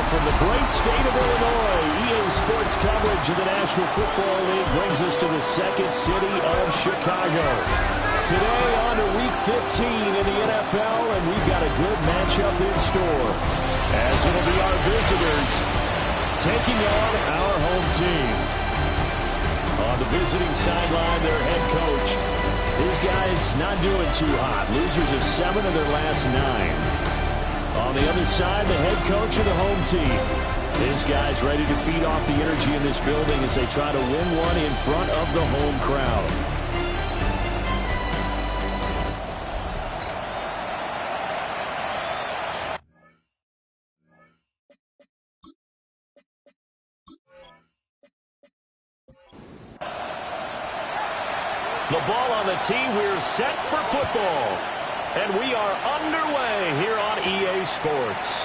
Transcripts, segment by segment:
From the great state of Illinois, EA Sports coverage of the National Football League brings us to the second city of Chicago. Today on to Week 15 in the NFL, and we've got a good matchup in store, as it'll be our visitors taking on our home team. On the visiting sideline, their head coach. These guys not doing too hot. Losers of 7 of their last 9. On the other side, the head coach of the home team. His guys ready to feed off the energy in this building as they try to win one in front of the home crowd. The ball on the tee. We're set for football. And we are underway here on EA Sports.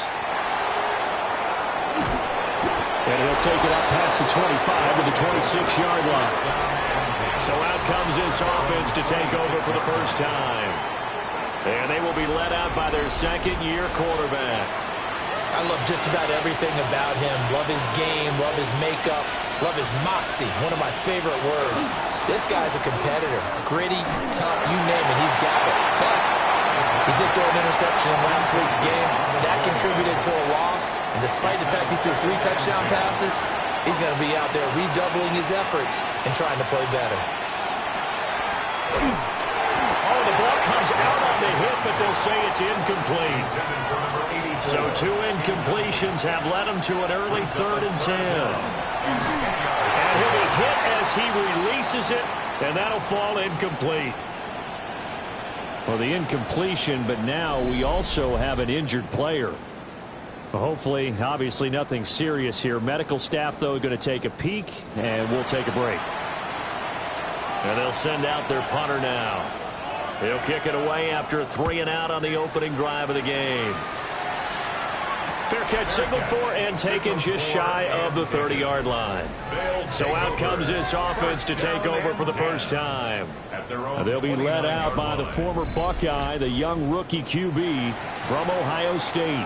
And he'll take it up past the 25 to the 26-yard line. So out comes this offense to take over for the first time. And they will be led out by their second-year quarterback. I love just about everything about him. Love his game, love his makeup, love his moxie. One of my favorite words. This guy's a competitor. Gritty, tough, you name it, he's got it. But he did throw an interception in last week's game. That contributed to a loss. And despite the fact he threw 3 touchdown passes, he's going to be out there redoubling his efforts and trying to play better. Oh, the ball comes out on the hit, but they'll say it's incomplete. So 2 incompletions have led him to an early 3rd and 10. And he'll be hit as he releases it, and that'll fall incomplete. Well, the incompletion, but now we also have an injured player. Hopefully, obviously nothing serious here. Medical staff, though, going to take a peek, and we'll take a break. And they'll send out their punter now. He'll kick it away after a 3-and-out on the opening drive of the game. Fair catch signaled for and taken just shy of the 30-yard line. So out comes this offense to take over for the first time. They'll be led out by the former Buckeye, the young rookie QB from Ohio State.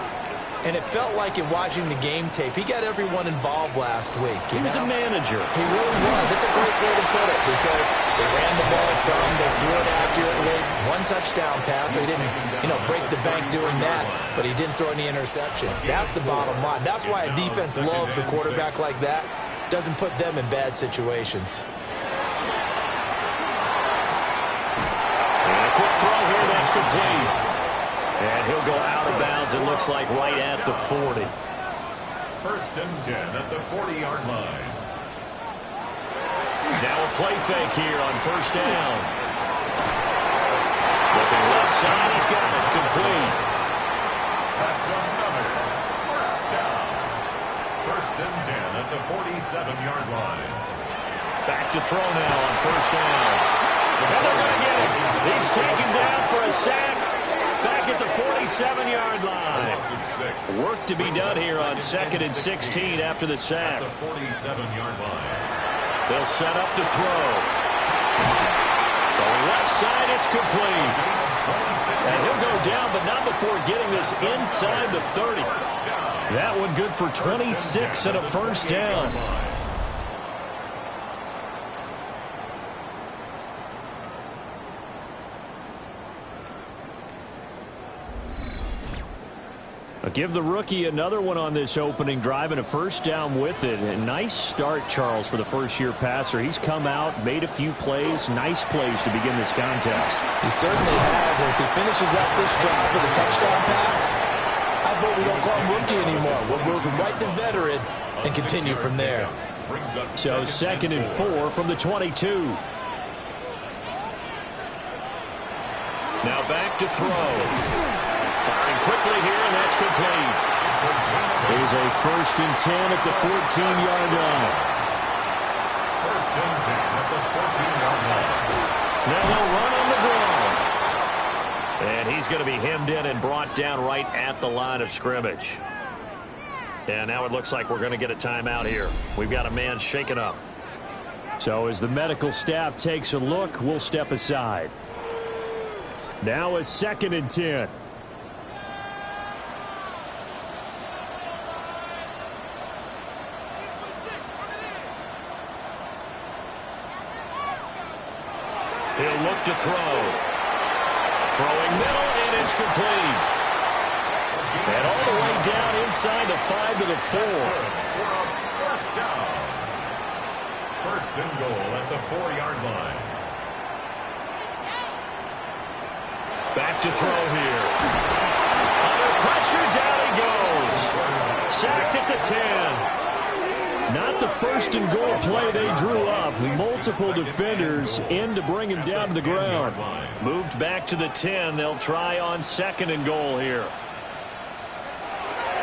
And it felt like in watching the game tape, he got everyone involved last week. He was a manager. He really was. It's a great way to put it because they ran the ball some, they threw it accurately, 1 touchdown pass. So he didn't, break the bank doing that, but he didn't throw any interceptions. That's the bottom line. That's why a defense loves a quarterback like that. Doesn't put them in bad situations. And a quick throw here, that's complete. And he'll go out of bounds, it looks like, right at the 40. 1st and 10 at the 40-yard line. Now a play fake here on 1st down. Looking left side, he's got it complete. That's another 1st down. 1st and 10 at the 47-yard line. Back to throw now on 1st down. And they're going to get him. He's taken down for a sack. Back at the 47-yard line. Work to be done here on 2nd and 16 after the sack. At the 47-yard line. They'll set up to throw. Throwing left side, it's complete. And he'll go down, but not before getting this inside the 30. That one good for 26 and a 1st down. Give the rookie another one on this opening drive and a 1st down with it. A nice start, Charles, for the first-year passer. He's come out, made a few plays, nice plays to begin this contest. He certainly has, and if he finishes out this drive with a touchdown pass, I bet we don't call him rookie anymore. We'll move right to veteran and continue from there. So 2nd and 4 from the 22. Now back to throw. Firing quickly here, and that's complete. It is a 1st and 10 at the 14-yard line. First and 10 at the 14-yard line. Now they'll run on the ground. And he's going to be hemmed in and brought down right at the line of scrimmage. And now it looks like we're going to get a timeout here. We've got a man shaken up. So as the medical staff takes a look, we'll step aside. Now it's 2nd and 10. He'll look to throw. Throwing middle, and it's complete. And all the way down inside the 5 to the 4. First down. First and goal at the 4-yard line. Back to throw here. Under pressure, down he goes. Sacked at the 10. Not the first and goal play they drew up. Multiple defenders in to bring him down to the ground. Moved back to the 10. They'll try on 2nd and goal here.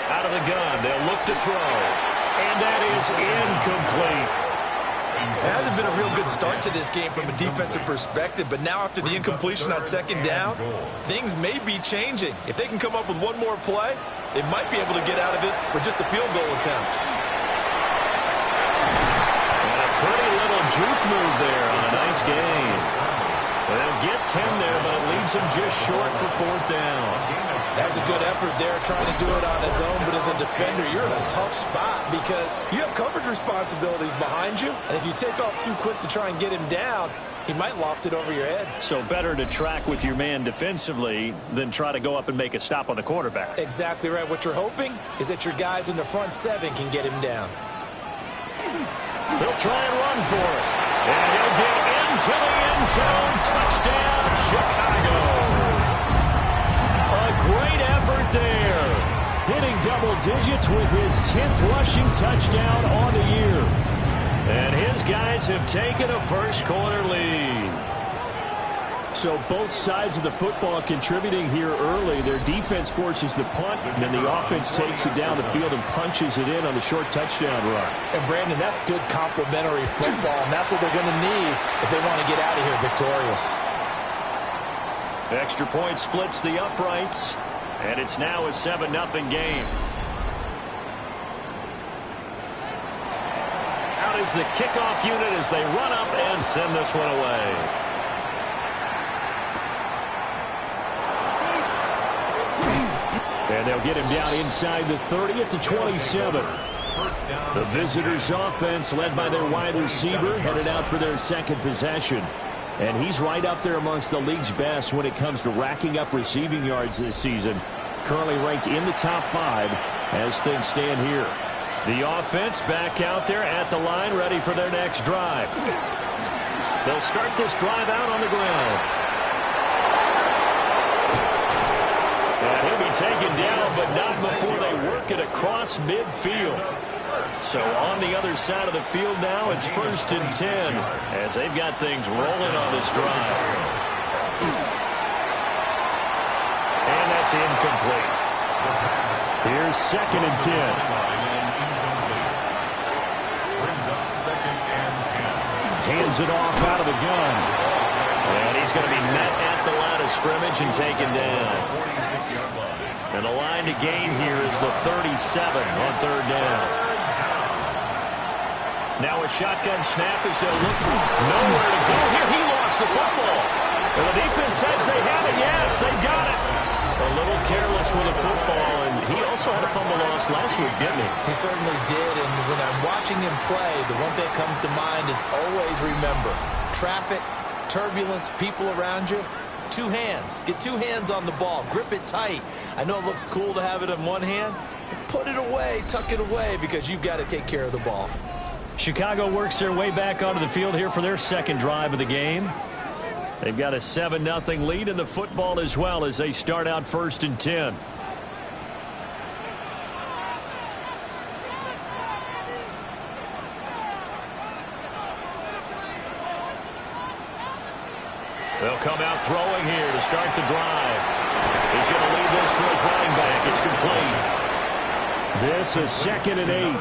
Out of the gun. They'll look to throw. And that is incomplete. It hasn't been a real good start to this game from a defensive perspective, but now after the incompletion on 2nd down, things may be changing. If they can come up with one more play, they might be able to get out of it with just a field goal attempt. Pretty little juke move there on a nice gain. They'll get 10 there, but it leaves him just short for 4th down. That's a good effort there, trying to do it on his own, but as a defender, you're in a tough spot because you have coverage responsibilities behind you, and if you take off too quick to try and get him down, he might loft it over your head. So better to track with your man defensively than try to go up and make a stop on the quarterback. Exactly right. What you're hoping is that your guys in the front 7 can get him down. He'll try and run for it. And he'll get into the end zone. Touchdown, Chicago. A great effort there. Hitting double digits with his 10th rushing touchdown on the year. And his guys have taken a first-quarter lead. So both sides of the football contributing here early. Their defense forces the punt, and then the offense takes it down the field and punches it in on the short touchdown run. And, Brandon, that's good complementary football, and that's what they're going to need if they want to get out of here victorious. Extra point splits the uprights, and it's now a 7-0 game. Out is the kickoff unit as they run up and send this one away. And they'll get him down inside the 30 at the 27. The visitors' offense, led by their wide receiver, headed out for their 2nd possession. And he's right up there amongst the league's best when it comes to racking up receiving yards this season. Currently ranked in the top 5 as things stand here. The offense back out there at the line, ready for their next drive. They'll start this drive out on the ground. And he'll be taken down, but not before they work it across midfield. So on the other side of the field now, it's 1st and 10 as they've got things rolling on this drive. And that's incomplete. Here's 2nd and 10. Hands it off out of the gun. And he's going to be met at the line of scrimmage and taken down. And the line to gain here is the 37 on 3rd down. Now a shotgun snap as they'll look. Nowhere to go here. He lost the football. And the defense says they have it. Yes, they've got it. A little careless with the football, and he also had a fumble loss last week, didn't he? He certainly did, and when I'm watching him play, the one thing that comes to mind is always remember, traffic, turbulence, people around you, 2 hands. Get 2 hands on the ball. Grip it tight. I know it looks cool to have it in one hand, but put it away, tuck it away, because you've got to take care of the ball. Chicago works their way back onto the field here for their 2nd drive of the game. They've got a 7-0 lead in the football as well as they start out 1st and 10. They'll come out throwing here to start the drive. He's going to lead this to his running back. It's complete. This is 2nd and 8.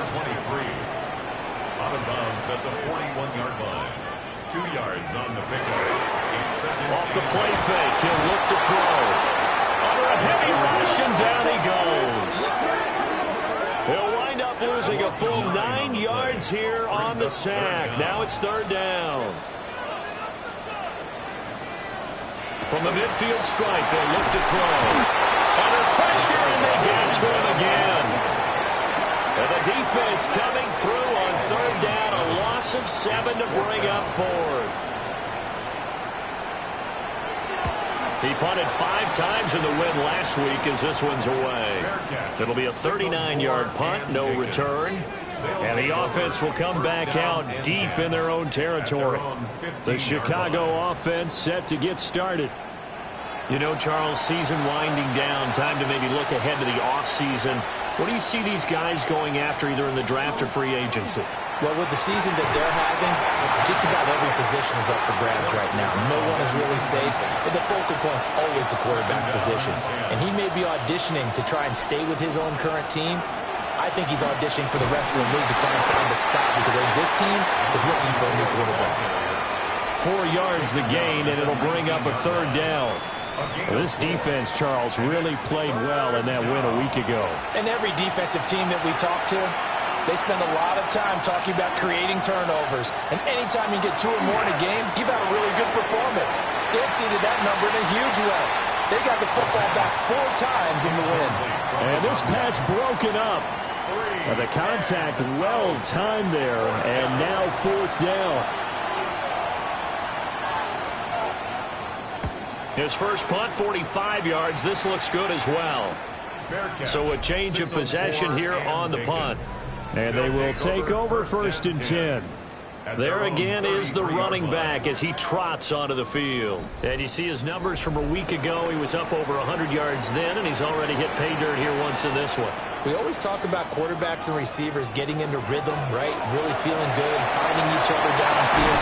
out of bounds at the 41-yard line. 2 yards on the pickup. It's second. Off the play fake, he'll look to throw. Under a heavy rush, and down he goes. He'll wind up losing a full 9 yards here on the sack. Now it's third down. From the midfield stripe, they'll look to throw. Under pressure, and they get to him again. And the defense coming through on third down. A loss of 7 to bring up fourth. He punted 5 times in the win last week as this one's away. It'll be a 39-yard punt, no return. And the offense will come back out deep in their own territory. The Chicago offense set to get started. You know, Charles, season winding down, time to maybe look ahead to the offseason. What do you see these guys going after either in the draft or free agency? Well, with the season that they're having, just about every position is up for grabs right now. No one is really safe, but the focal point's always the quarterback position. And he may be auditioning to try and stay with his own current team. I think he's auditioning for the rest of the league to try and find a spot because I think this team is looking for a new quarterback. 4 yards the gain, and it'll bring up a third down. Well, this defense, Charles, really played well in that win a week ago. And every defensive team that we talk to, they spend a lot of time talking about creating turnovers. And anytime you get 2 or more in a game, you've had a really good performance. They exceeded that number in a huge way. They got the football back 4 times in the win. And this pass broken up. The contact well timed there, and now fourth down. His first punt, 45 yards. This looks good as well. So a change of possession here on the punt. And they will take over first and 10. There again is the running back as he trots onto the field. And you see his numbers from a week ago. He was up over 100 yards then, and he's already hit pay dirt here once in this one. We always talk about quarterbacks and receivers getting into rhythm, right? Really feeling good, finding each other downfield.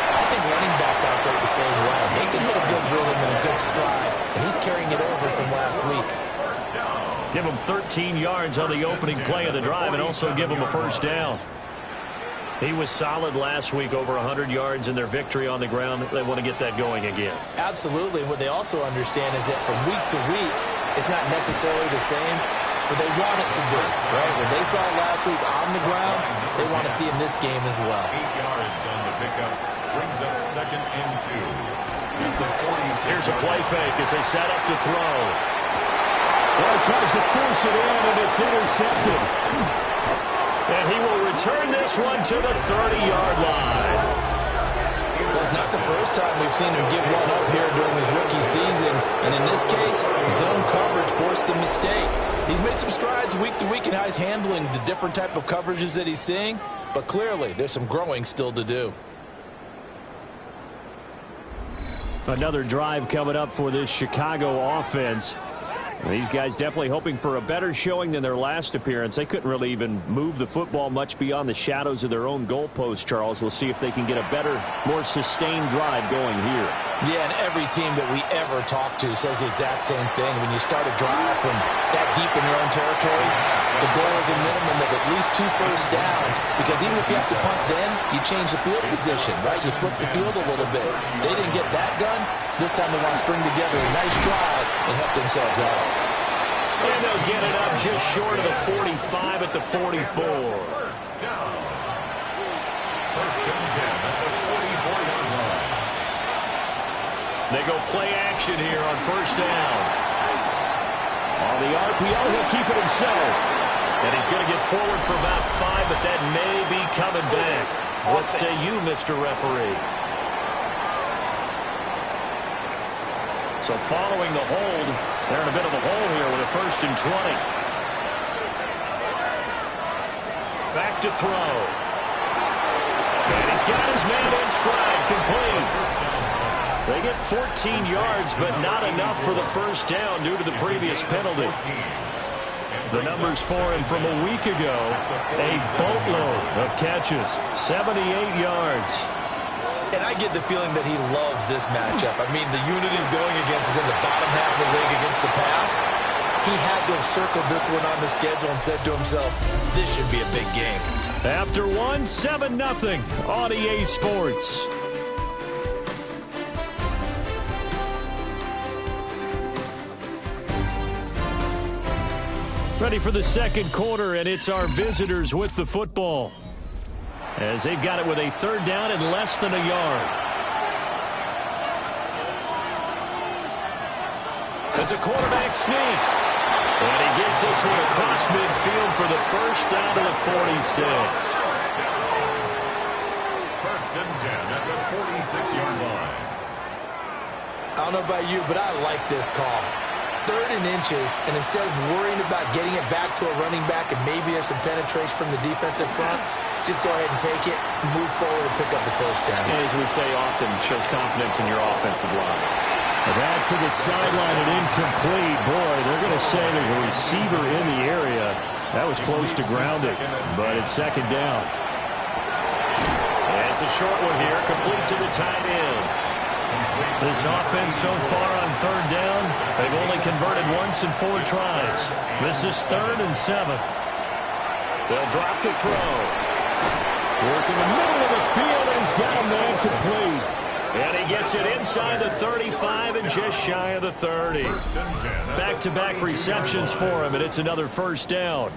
I think running backs operate the same way. They can hit a good rhythm and a good stride, and he's carrying it over from last week. Give him 13 yards on the opening play of the drive and also give him a first down. He was solid last week, over 100 yards in their victory on the ground. They want to get that going again. Absolutely. What they also understand is that from week to week, it's not necessarily the same, but they want it to be, right? When they saw it last week on the ground, they want to see in this game as well. 8 yards on the pickup. Brings up second and 2. Here's a play fake as they set up to throw. Well, he tries to force it in, and it's intercepted. And he will return this one to the 30-yard line. Well, it's not the first time we've seen him give one up here during his rookie season. And in this case, zone coverage forced the mistake. He's made some strides week to week in how he's handling the different type of coverages that he's seeing. But clearly, there's some growing still to do. Another drive coming up for this Chicago offense. These guys definitely hoping for a better showing than their last appearance. They couldn't really even move the football much beyond the shadows of their own goalpost, Charles. We'll see if they can get a better, more sustained drive going here. Yeah, and every team that we ever talk to says the exact same thing. When you start a drive from that deep in your own territory, the goal is a minimum of at least 2 first downs, because even if you have to punt then, you change the field position, right? You flip the field a little bit. They didn't get that done. This time they want to string together a nice drive and help themselves out. And they'll get it up just short of the 45 at the 44. First down. First and 10 at the 44-yard line. They go play action here on first down. On the RPO, he'll keep it himself. And he's going to get forward for about 5, but that may be coming back. What say you, Mr. Referee? So following the hold, they're in a bit of a hole here with a first and 20. Back to throw. And he's got his man in stride, complete. They get 14 yards, but not enough for the first down due to the previous penalty. The numbers for him from a week ago, a boatload of catches, 78 yards. And I get the feeling that he loves this matchup. I mean, the unit he's going against is in the bottom half of the league against the pass. He had to have circled this one on the schedule and said to himself, this should be a big game. After one, 7-0 on EA Sports. Ready for the second quarter, and it's our visitors with the football, as they've got it with a third down and less than a yard. It's a quarterback sneak. And he gets this one across midfield for the first down to the 46. First and 10 at the 46-yard line. I don't know about you, but I like this call. 3rd and inches, and instead of worrying about getting it back to a running back and maybe there's some penetration from the defensive front, just go ahead and take it, move forward, and pick up the first down. And as we say often, shows confidence in your offensive line. That to the sideline and incomplete. Boy, they're going to say there's a receiver in the area. That was close to grounding, but it's second down. And it's a short one here, complete to the tight end. This offense so far on third down, they've only converted once in 4 tries. This is 3rd and 7. They'll drop the throw. Work in the middle of the field, and he's got a man complete. And he gets it inside the 35 and just shy of the 30. Back-to-back receptions for him, and it's another first down.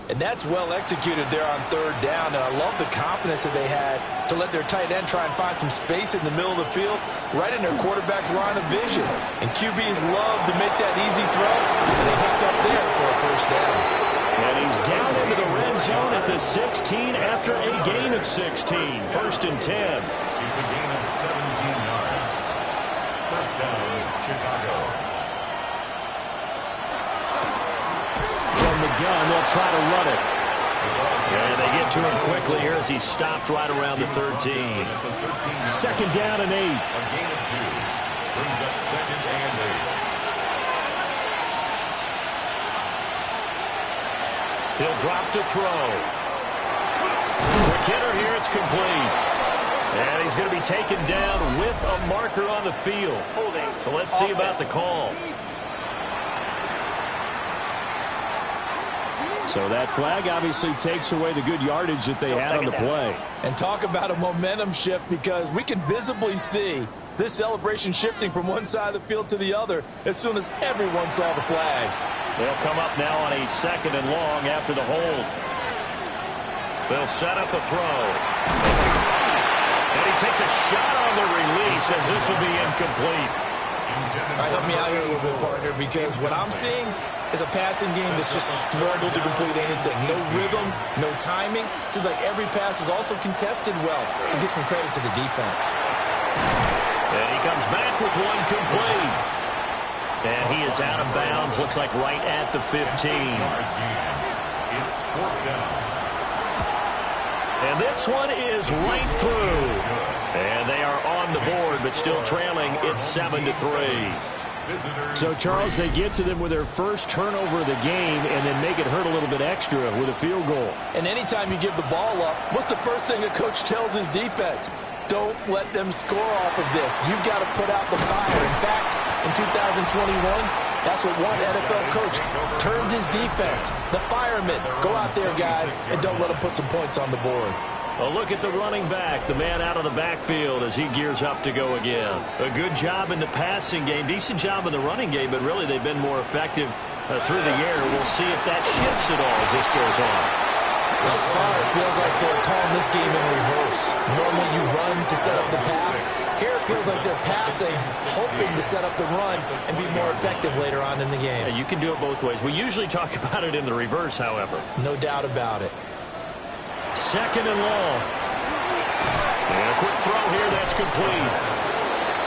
And that's well executed there on third down. And I love the confidence that they had to let their tight end try and find some space in the middle of the field, right in their quarterback's line of vision. And QBs love to make that easy throw, and they hooked up there for a first down. And he's down into the red zone at the 16 after a gain of 16. First and 10. It's a gain of 17 yards. First down, Chicago. From the gun, they'll try to run it. And they get to him quickly here as he stopped right around the 13. Second down and 8. A gain of 2. Brings up second and 8. He'll drop to throw. Quick hitter here, it's complete. And he's going to be taken down with a marker on the field. So let's see about the call. So that flag obviously takes away the good yardage that they had on the play. And talk about a momentum shift, because we can visibly see this celebration shifting from one side of the field to the other as soon as everyone saw the flag. They'll come up now on a second and long after the hold. They'll set up a throw. And he takes a shot on the release as this will be incomplete. All right, help me out here a little bit, partner, because what I'm seeing is a passing game that's just struggled to complete anything. No rhythm, no timing. Seems like every pass is also contested well. So give some credit to the defense. And he comes back with one complete. And he is out of bounds, looks like right at the 15. It's 4th down. And this one is right through. And they are on the board, but still trailing. It's 7-3. So, Charles, they get to them with their first turnover of the game and then make it hurt a little bit extra with a field goal. And anytime you give the ball up, what's the first thing a coach tells his defense? Don't let them score off of this. You've got to put out the fire. In fact, in 2021, that's what one NFL coach termed his defense. The firemen. Go out there, guys, and don't let them put some points on the board. A look at the running back, the man out of the backfield as he gears up to go again. A good job in the passing game, decent job in the running game, but really they've been more effective through the air. We'll see if that shifts at all as this goes on. Thus far, it feels like they're calling this game in reverse. Normally you run to set up the pass. Here it feels like they're passing, hoping to set up the run and be more effective later on in the game. Yeah, you can do it both ways. We usually talk about it in the reverse, however. No doubt about it. Second and long. And a quick throw here, that's complete.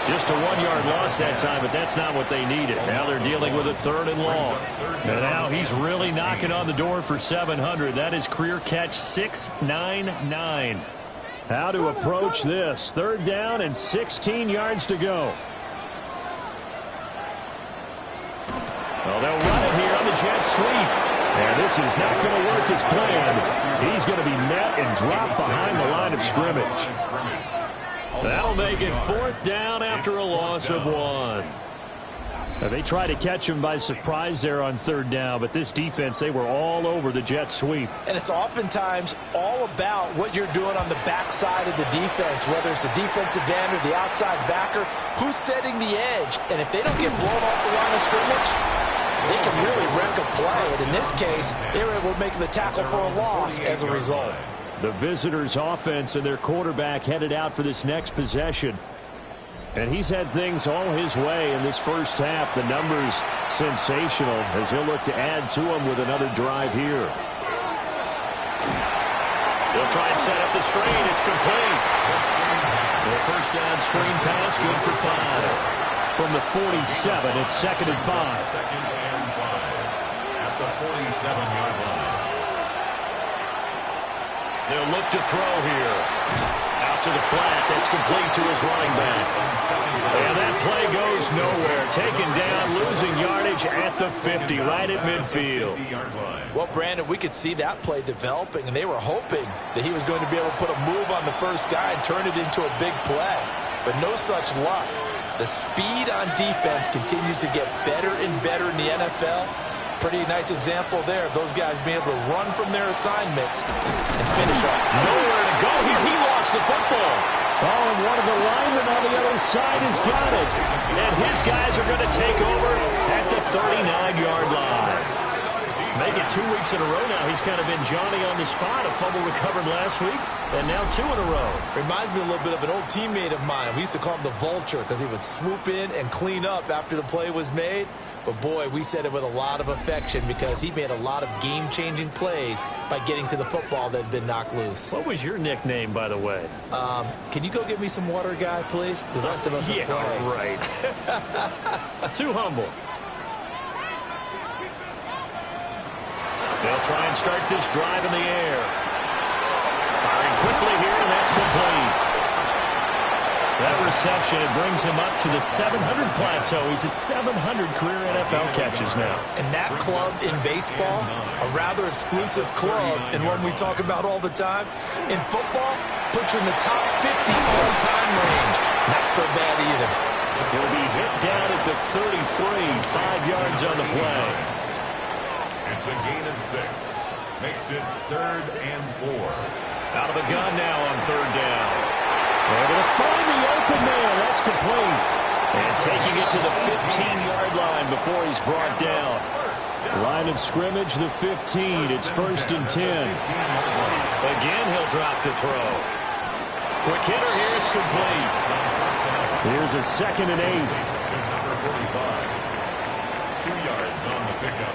Just a 1-yard loss that time, but that's not what they needed. Now they're dealing with a 3rd and long. And now he's really knocking on the door for 700. That is career catch 699. How to approach this. 3rd down and 16 yards to go. Well, they'll run it here on the jet sweep. And this is not going to work as planned. He's going to be met and dropped behind the line of scrimmage. That'll make it 4th down after a loss of 1. They tried to catch him by surprise there on third down, but this defense, they were all over the jet sweep. And it's oftentimes all about what you're doing on the backside of the defense, whether it's the defensive end or the outside backer, who's setting the edge. And if they don't get blown off the line of scrimmage, they can really wreck a play. And in this case, they were able to make the tackle for a loss as a result. The visitors' offense and their quarterback headed out for this next possession. And he's had things all his way in this first half. The numbers sensational as he'll look to add to them with another drive here. He'll try and set up the screen. It's complete. The first down screen pass, good for 5. From the 47, it's 2nd and 5. 2nd and 5 at the 47-yard line. They'll look to throw here. Out to the flat. That's complete to his running back. And that play goes nowhere. Taken down, losing yardage at the 50, right at midfield. Well, Brandon, we could see that play developing, and they were hoping that he was going to be able to put a move on the first guy and turn it into a big play. But no such luck. The speed on defense continues to get better and better in the NFL. Pretty nice example there of those guys being able to run from their assignments and finish off. Nowhere to go here. He lost the football. Oh, and one of the linemen on the other side has got it. And his guys are going to take over at the 39-yard line. Make it 2 weeks in a row now. He's kind of been Johnny on the spot. A fumble recovered last week, and now 2 in a row. Reminds me a little bit of an old teammate of mine. We used to call him the Vulture because he would swoop in and clean up after the play was made. But, boy, we said it with a lot of affection because he made a lot of game-changing plays by getting to the football that had been knocked loose. What was your nickname, by the way? Can you go get me some water, guy, please? The rest of us are playing. Right. Too humble. They'll try and start this drive in the air. Firing quickly here, and that's complete. That reception, it brings him up to the 700 plateau. He's at 700 career NFL catches now. And that club in baseball, a rather exclusive club, and one we talk about all the time. In football, puts you in the top 50 all-time range. Not so bad either. He'll be hit down at the 33, 5 yards on the play. It's a gain of 6. Makes it 3rd and 4. Out of the gun now on 3rd down. Able to find the open man. That's complete. And taking it to the 15-yard line before he's brought down. Line of scrimmage, the 15. It's 1st and 10. Again, he'll drop to throw. Quick hitter here. It's complete. Here's a 2nd and 8. Number 45. 2 yards on the pickup.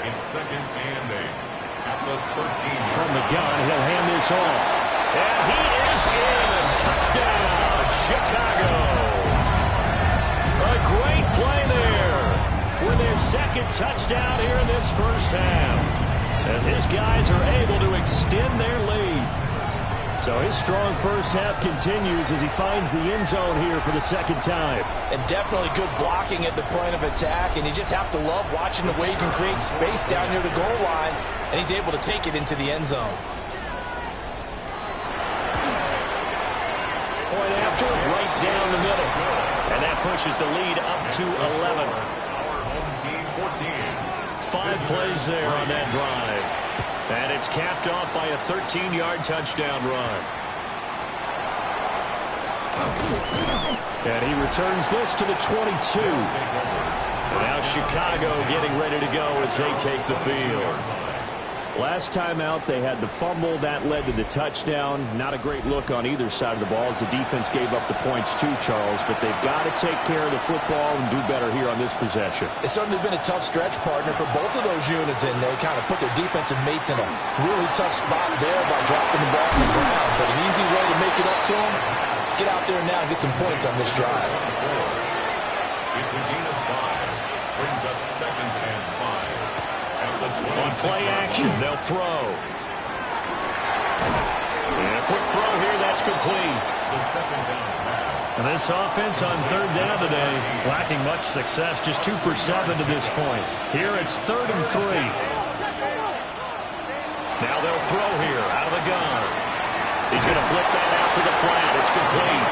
It's 2nd and 8. At the 13. From the gun, he'll hand this off. And he is in. Touchdown, Chicago. A great play there with his 2nd touchdown here in this first half, as his guys are able to extend their lead. So his strong first half continues as he finds the end zone here for the 2nd time. And definitely good blocking at the point of attack, and you just have to love watching the way he can create space down near the goal line, and he's able to take it into the end zone. Right down the middle. And that pushes the lead up to 11. Our home team 14. 5 plays there on that drive. And it's capped off by a 13-yard touchdown run. And he returns this to the 22. And now Chicago getting ready to go as they take the field. Last time out, they had the fumble. That led to the touchdown. Not a great look on either side of the ball as the defense gave up the points too, Charles. But they've got to take care of the football and do better here on this possession. It's certainly been a tough stretch, partner, for both of those units, and they kind of put their defensive mates in a really tough spot there by dropping the ball on the ground. But an easy way to make it up to them, get out there now and get some points on this drive. It's a gain of 5. Brings up 2nd and 5. On play action, they'll throw. And a quick throw here, that's complete. The 2nd down pass. And this offense on 3rd down today, lacking much success, just 2 for 7 to this point. Here it's 3rd and 3. Now they'll throw here, out of the gun. He's going to flip that out to the flat. It's complete.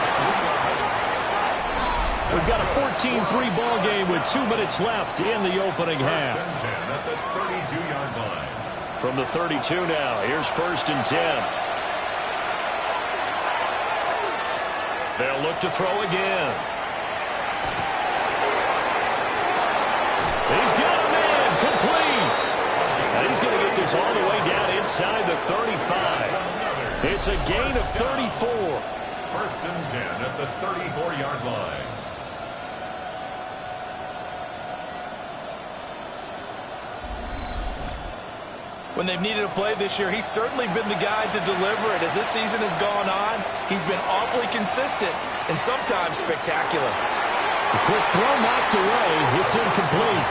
We've got a 14-3 ball game with 2 minutes left in the opening half. First and 10 at the 32-yard line. From the 32 now, here's 1st and 10. They'll look to throw again. He's got a man, complete. And he's going to get this all the way down inside the 35. It's a gain of 34. 1st and 10 at the 34-yard line. When they've needed a play this year, he's certainly been the guy to deliver it. As this season has gone on, he's been awfully consistent and sometimes spectacular. A quick throw knocked away. It's incomplete.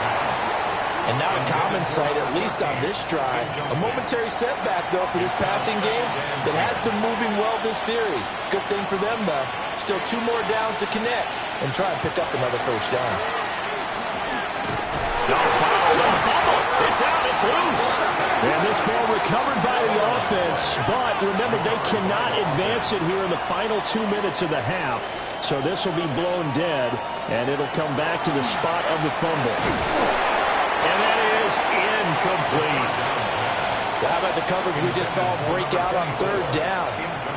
And not a common sight, at least on this drive. A momentary setback, though, for this passing game that has been moving well this series. Good thing for them, though. Still 2 more downs to connect and try and pick up another first down. It's out. It's loose. And this ball recovered by the offense. But remember, they cannot advance it here in the final 2 minutes of the half. So this will be blown dead, and it'll come back to the spot of the fumble. And that is incomplete. Well, how about the coverage we just saw break out on 3rd down?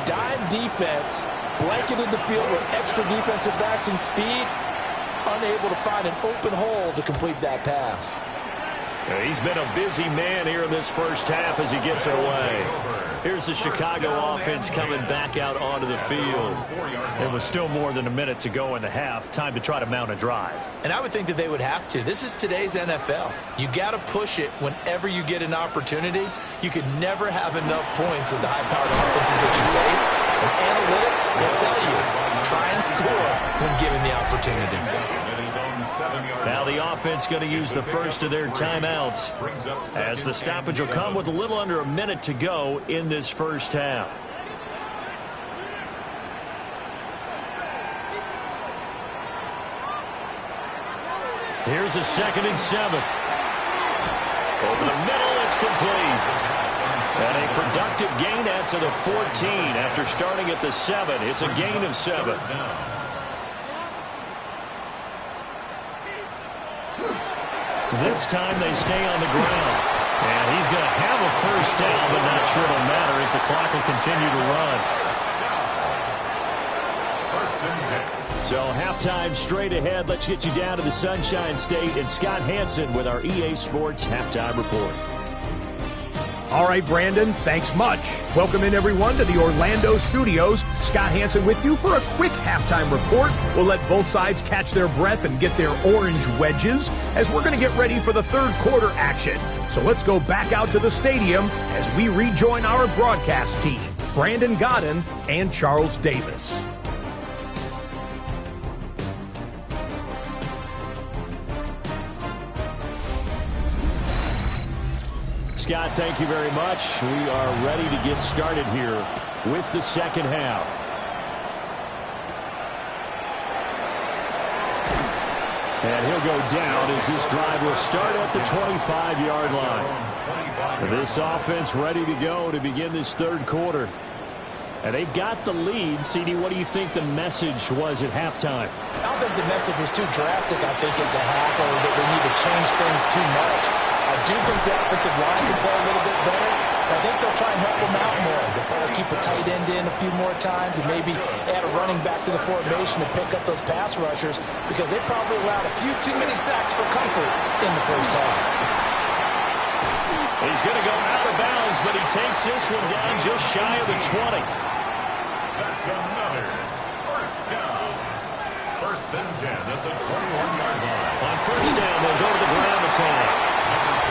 Dime defense, blanketed the field with extra defensive backs and speed, unable to find an open hole to complete that pass. He's been a busy man here in this first half as he gets it away. Here's the Chicago offense coming back out onto the field. There was still more than a minute to go in the half. Time to try to mount a drive. And I would think that they would have to. This is today's NFL. You got to push it whenever you get an opportunity. You could never have enough points with the high-powered offenses that you face. And analytics will tell you, try and score when given the opportunity. Now the offense going to use the first of their timeouts as the stoppage will come with a little under a minute to go in this first half. Here's a 2nd and 7. Over the middle, it's complete. And a productive gain out to the 14 after starting at the 7. It's a gain of 7. This time they stay on the ground. And he's going to have a first down, but not sure it'll matter as the clock will continue to run. 1st and 10. So halftime straight ahead. Let's get you down to the Sunshine State and Scott Hansen with our EA Sports Halftime Report. All right, Brandon, thanks much. Welcome in, everyone, to the Orlando studios. Scott Hansen with you for a quick halftime report. We'll let both sides catch their breath and get their orange wedges as we're going to get ready for the 3rd quarter action. So let's go back out to the stadium as we rejoin our broadcast team, Brandon Godden and Charles Davis. Scott, thank you very much. We are ready to get started here with the second half. And he'll go down as this drive will start at the 25-yard line. This offense ready to go to begin this 3rd quarter. And they've got the lead. CD, what do you think the message was at halftime? I don't think the message was too drastic, I think, at the half, or that they need to change things too much. I do think the offensive line can play a little bit better. I think they'll try and help them out more. They'll probably keep a tight end in a few more times and maybe add a running back to the formation to pick up those pass rushers because they probably allowed a few too many sacks for comfort in the first half. He's going to go out of bounds, but he takes this one down just shy of the 20. That's another first down. 1st and 10 at the 21-yard line. On first down, they'll go to the ground attack.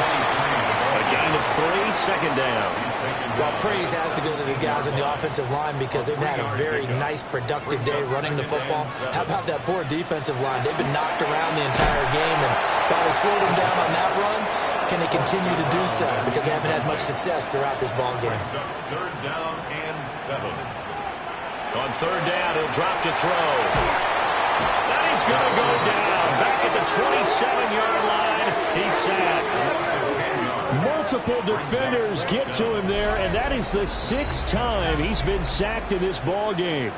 A gain of 3, 2nd down. Well, praise has to go to the guys on the offensive line because they've had a very nice, productive day running the football. How about that poor defensive line? They've been knocked around the entire game, and while they slowed them down on that run, can they continue to do so? Because they haven't had much success throughout this ball game. 3rd down and 7. On 3rd down, he'll drop to throw. That is going to go down. Back at the 27-yard line, he's sacked. Multiple defenders get to him there, and that is the 6th time he's been sacked in this ball game.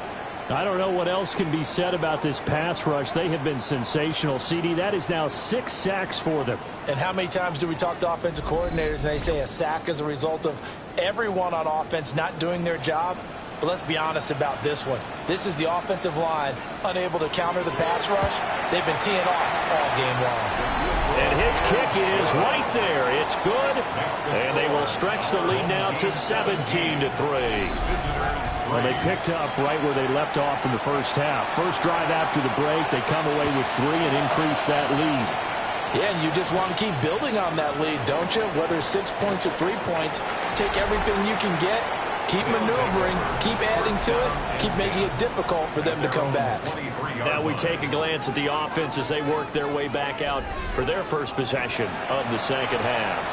I don't know what else can be said about this pass rush. They have been sensational, CD. That is now 6 sacks for them. And how many times do we talk to offensive coordinators and they say a sack is a result of everyone on offense not doing their job? But let's be honest about this one. This is the offensive line unable to counter the pass rush. They've been teeing off all game long. And his kick is right there. It's good. And they will stretch the lead now to 17-3. Well, they picked up right where they left off in the first half. First drive after the break, they come away with 3 and increase that lead. Yeah, and you just want to keep building on that lead, don't you? Whether it's 6 points or 3 points, take everything you can get. Keep maneuvering, keep adding to it, keep making it difficult for them to come back. Now we take a glance at the offense as they work their way back out for their first possession of the second half.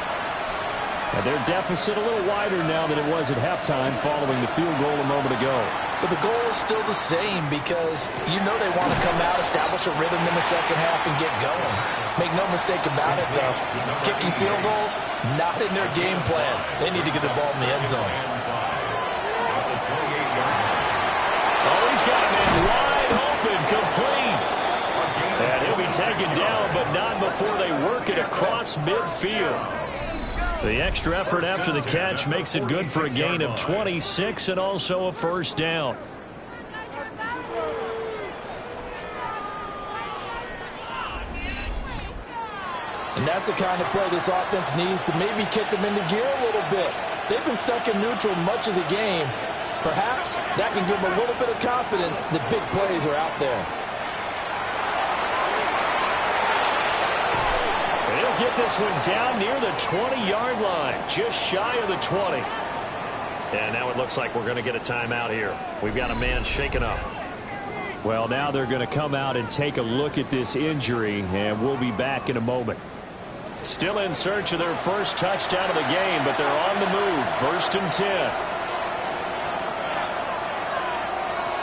Now their deficit a little wider now than it was at halftime following the field goal a moment ago. But the goal is still the same because you know they want to come out, establish a rhythm in the second half, and get going. Make no mistake about it, though. Kicking field goals, not in their game plan. They need to get the ball in the end zone. Oh, he's got him in wide open, complete. And he'll be taken down, but not before they work it across midfield. The extra effort after the catch makes it good for a gain of 26 and also a first down. And that's the kind of play this offense needs to maybe kick them into gear a little bit. They've been stuck in neutral much of the game. Perhaps that can give them a little bit of confidence that big plays are out there. They'll get this one down near the 20-yard line, just shy of the 20. And now it looks like we're going to get a timeout here. We've got a man shaken up. Well, now they're going to come out and take a look at this injury, and we'll be back in a moment. Still in search of their first touchdown of the game, but they're on the move. 1st and 10.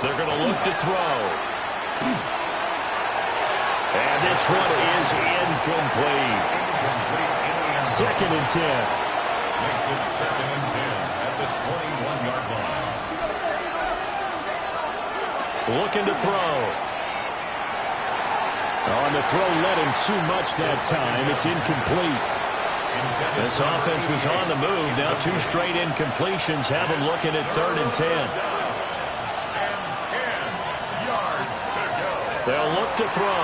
They're going to look to throw. And this one is incomplete. 2nd and 10. Makes it 2nd and 10 at the 21-yard line. Looking to throw. On the throw, led him too much that time. It's incomplete. This offense was on the move. Now 2 straight incompletions have them looking at 3rd and 10. They'll look to throw.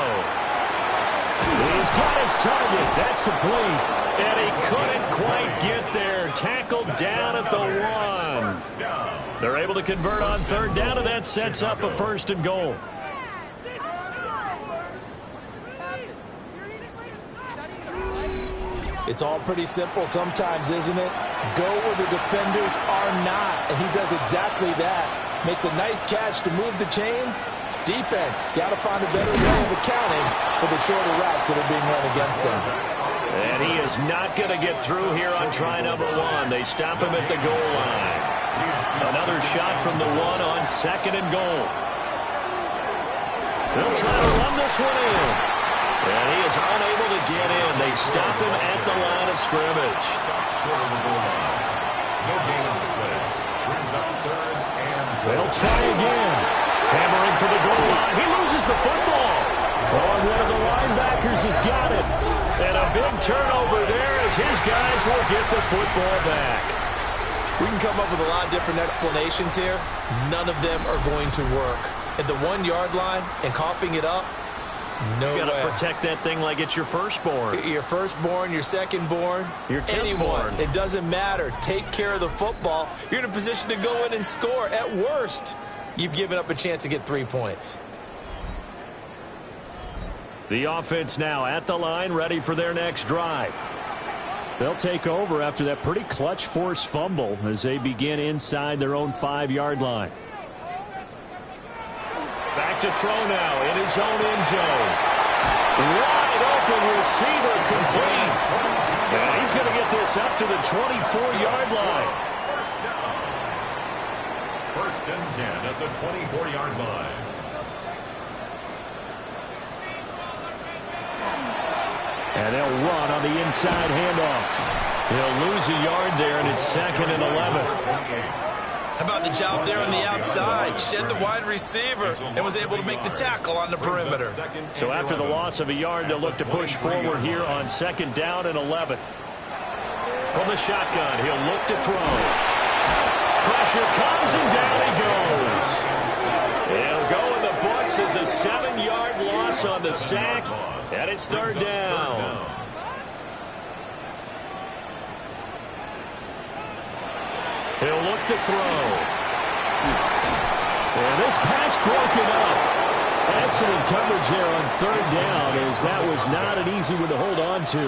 He's got his target. That's complete. And he couldn't quite get there. Tackled down at the 1. They're able to convert on 3rd down, and that sets up a 1st and goal. It's all pretty simple sometimes, isn't it? Go where the defenders are not, and he does exactly that. Makes a nice catch to move the chains. Defense, got to find a better way of accounting for the shorter routes that are being run against them. And he is not going to get through here on try number 1. They stop him at the goal line. Another shot from the 1 on 2nd and goal. They'll try to run this one in. And he is unable to get in. They stop him at the line of scrimmage. Short of the goal line. No gain on the play. Brings up 3rd and they'll try again. Hammering for the goal line. He loses the football. Oh, and one of the linebackers has got it. And a big turnover there as his guys will get the football back. We can come up with a lot of different explanations here. None of them are going to work. At the 1-yard line and coughing it up, no way. You got to protect that thing like it's your firstborn. Your firstborn, your secondborn, your 10th anyone. born. It doesn't matter. Take care of the football. You're in a position to go in and score. At worst, you've given up a chance to get 3 points. The offense now at the line, ready for their next drive. They'll take over after that pretty clutch forced fumble as they begin inside their own 5-yard line. Back to throw now in his own end zone. Wide open receiver complete. And he's going to get this up to the 24-yard line. First and 10 at the 24-yard line. And they'll run on the inside handoff. He'll lose a yard there, and it's 2nd and 11. How about the job there on the outside? Shed the wide receiver and was able to make the tackle on the perimeter. So after the loss of a yard, they'll look to push forward here on 2nd down and 11. From the shotgun, he'll look to throw. Pressure comes and down he goes. He'll go in the books as a 7-yard loss on the sack, and it's 3rd down. He'll look to throw. And this pass broken up. Excellent coverage there on 3rd down, as that was not an easy one to hold on to.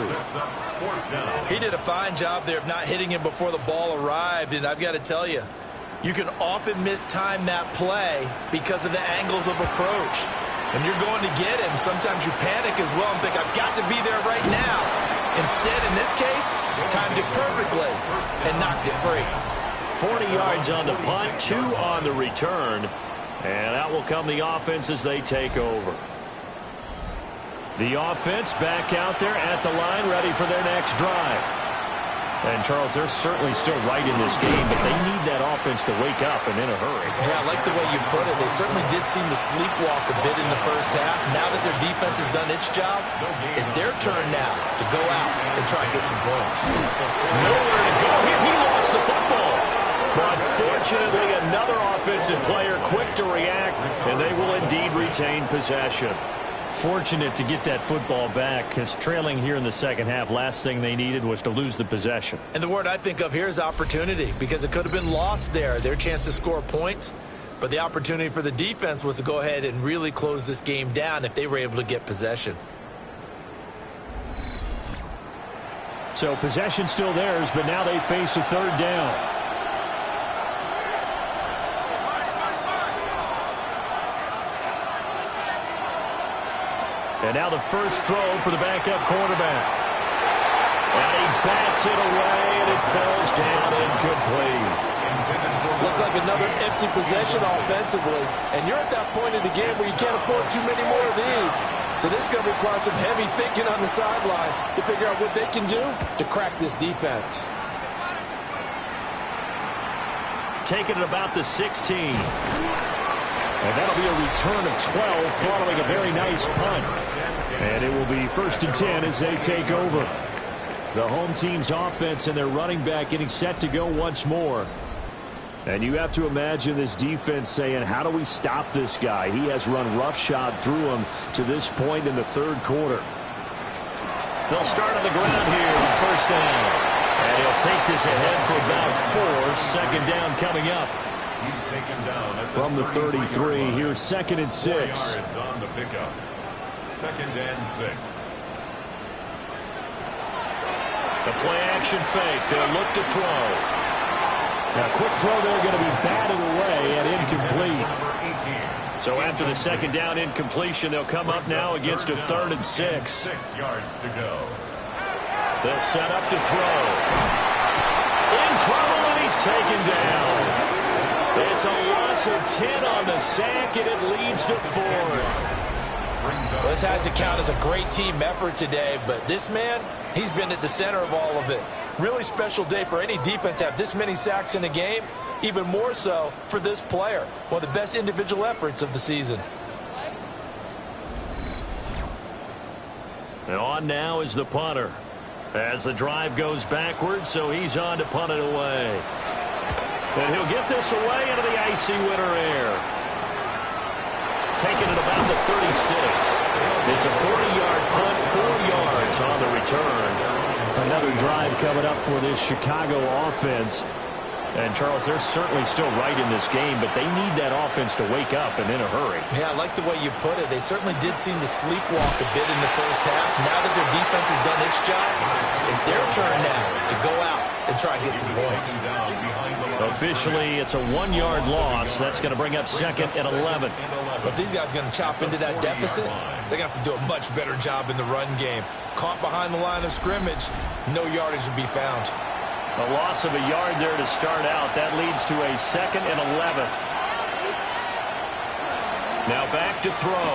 He did a fine job there of not hitting him before the ball arrived, and I've got to tell you, you can often mistime that play because of the angles of approach. When you're going to get him, sometimes you panic as well and think, I've got to be there right now. Instead, in this case, timed it perfectly and knocked it free. 40 yards on the punt, 2 on the return. And out will come the offense as they take over. The offense back out there at the line, ready for their next drive. And, Charles, they're certainly still right in this game, but they need that offense to wake up and in a hurry. Yeah, I like the way you put it. They certainly did seem to sleepwalk a bit in the first half. Now that their defense has done its job, it's their turn now to go out and try and get some points. Nowhere to go here. He lost the football. But fortunately, another offensive player quick to react, and they will indeed retain possession. Fortunate to get that football back, because trailing here in the second half, last thing they needed was to lose the possession. And the word I think of here is opportunity, because it could have been lost there, their chance to score points. But the opportunity for the defense was to go ahead and really close this game down if they were able to get possession. So possession still theirs, but now they face a 3rd down. And now the first throw for the backup quarterback. And he bats it away, and it falls down incomplete. Looks like another empty possession offensively. And you're at that point in the game where you can't afford too many more of these. So this is going to require some heavy thinking on the sideline to figure out what they can do to crack this defense. Taking it about the 16. And that'll be a return of 12 following a very nice punt. And it will be 1st and 10 as they take over. The home team's offense and their running back getting set to go once more. And you have to imagine this defense saying, how do we stop this guy? He has run roughshod through him to this point in the 3rd quarter. They'll start on the ground here on 1st down. And he'll take this ahead for about 4. 2nd down coming up. He's taken down at from the 33. Here's 2nd and 6. 4 yards on the pickup. 2nd and 6. The play action fake. They'll look to throw. Now, quick throw there going to be batted away and incomplete. So after the 2nd down incompletion, they'll come up now against a 3rd and 6. 6 yards to go. They'll set up to throw. In trouble, and he's taken down. It's a loss of 10 on the sack, and it leads to 4th. Well, this has to count as a great team effort today, but this man, he's been at the center of all of it. Really special day for any defense to have this many sacks in a game, even more so for this player. One of the best individual efforts of the season. And on now is the punter. As the drive goes backwards, so he's on to punt it away. And he'll get this away into the icy winter air. Taking it about the 36. It's a 40-yard punt, 4 yards on the return. Another drive coming up for this Chicago offense. And, Charles, they're certainly still right in this game, but they need that offense to wake up and in a hurry. Yeah, I like the way you put it. They certainly did seem to sleepwalk a bit in the first half. Now that their defense has done its job, it's their turn now to go out and try and get some points. Officially, it's a 1-yard loss. That's going to bring up 2nd and 11. But these guys are going to chop into that deficit. They're going to have to do a much better job in the run game. Caught behind the line of scrimmage, no yardage to be found. A loss of a yard there to start out. That leads to a 2nd and 11. Now back to throw.